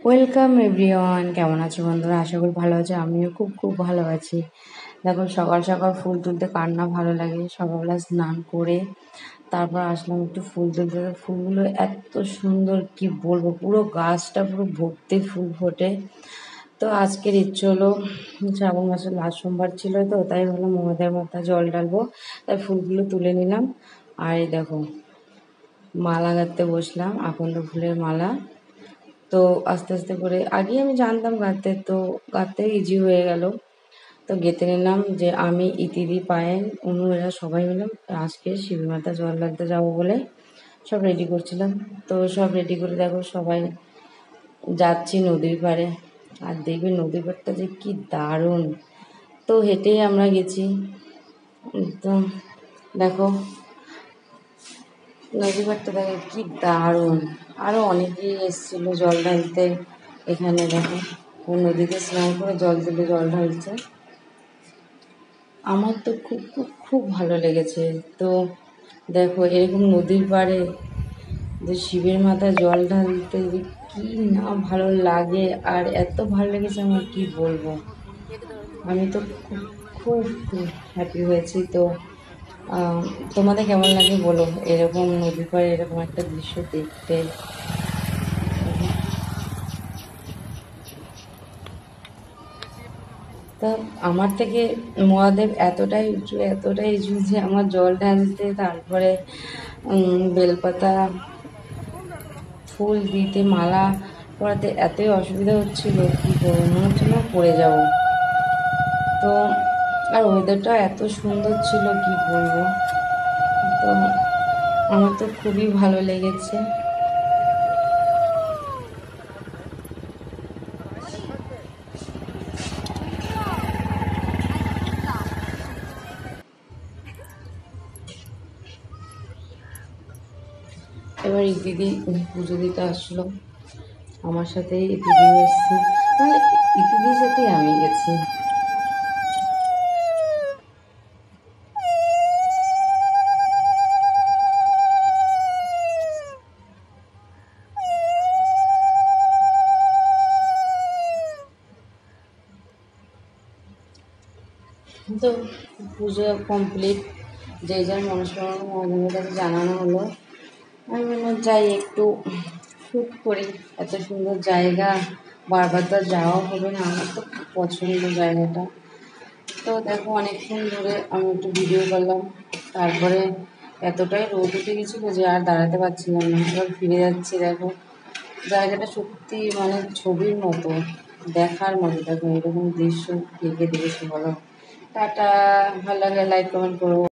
Welcome everyone, কেমন আছো বন্ধুরা? আশা করি ভালো আছো। আমিও খুব খুব ভালো আছি। দেখো, সকাল সকাল ফুল তুলতে কার না ভালো লাগে। সকালবেলা স্নান করে তারপর আসলাম একটু ফুল তুলতে। ফুলগুলো এত সুন্দর, কি বলবো, পুরো গাছটা পুরো ভর্তি ফুল ফোটে। তো আজকের ইচ্ছে হলো, শ্রাবণ মাসের লাস্ট সোমবার ছিল, তো তাই ভাবলাম মহাদেবের মাথায় জল ঢালবো। তাই ফুলগুলো তুলে নিলাম। আর এই দেখো, মালা গাঁথতে বসলাম, আকন্দ ফুলের মালা। তো আস্তে আস্তে করে, আগেই আমি জানতাম গাঁথতে, তো গাঁথতে ইজি হয়ে গেল। তো গেঁথে নিলাম। যে আমি, ইতিদি, পায়েল, অনু, এরা সবাই মিলে আজকে শিবের মাথা জল ঢালতে যাবো বলে সব রেডি করছিলাম। তো সব রেডি করে দেখো সবাই যাচ্ছি নদীর পাড়ে। আর দেখবে নদীর পাড়টা যে কি দারুণ। তো হেঁটেই আমরা গেছি। তো দেখো নদী পাড়টা দেখো কি দারুণ। আরও অনেকেই এসেছিলো জল ঢালতে। এখানে দেখো ও নদীতে স্নান করে জল তুলে জল ঢালছে। আমার তো খুব খুব খুব ভালো লেগেছে। তো দেখো এরকম নদীর পাড়ে যে শিবের মাথায় জল ঢালতে যে কি না ভালো লাগে। আর এত ভালো লেগেছে আমার কি বলবো। আমি তো খুব খুব খুব হ্যাপি হয়েছি। তো তোমাদের কেমন লাগে বলো, এরকম নদীর পাড়ে এরকম একটা দৃশ্য দেখতে। তা আমার থেকে মহাদেব এতটাই উঁচু যে আমার জল ঢালতে, তারপরে বেলপাতা, ফুল দিতে, মালা পরাতে এতই অসুবিধা হচ্ছিল, কী করবো, মনে হচ্ছিল পড়ে যাব। তো আর ওয়েদারটা এত সুন্দর ছিল, কি বলবো। তো আমার তো খুবই ভালো লেগেছে। এবার দিদি পুজো দিতে আসলো আমার সাথেই, দিদিও এসছে, মানে দিদির সাথেই আমি গেছি। তো পুজো কমপ্লিট, যে যার মনস্কামনা মহাদেবের কাছে জানানো হলো। আমি বললাম যাই একটু শ্যুট করি, এত সুন্দর জায়গা, বারবার তো যাওয়া হবে না। আমার তো খুব পছন্দ জায়গাটা। তো দেখো অনেকক্ষণ ধরে আমি একটু ভিডিও করলাম। তারপরে এতটাই রোদ উঠে গেছিলো যে আর দাঁড়াতে পারছিলাম না, এবার ফিরে যাচ্ছি। দেখো জায়গাটা সত্যি মানে ছবির মতো, দেখার মতো। দেখো এরকম দৃশ্য কে কে দেখেছি বলো। টাটা, ভালো লাগে লাইক কমেন্ট করো।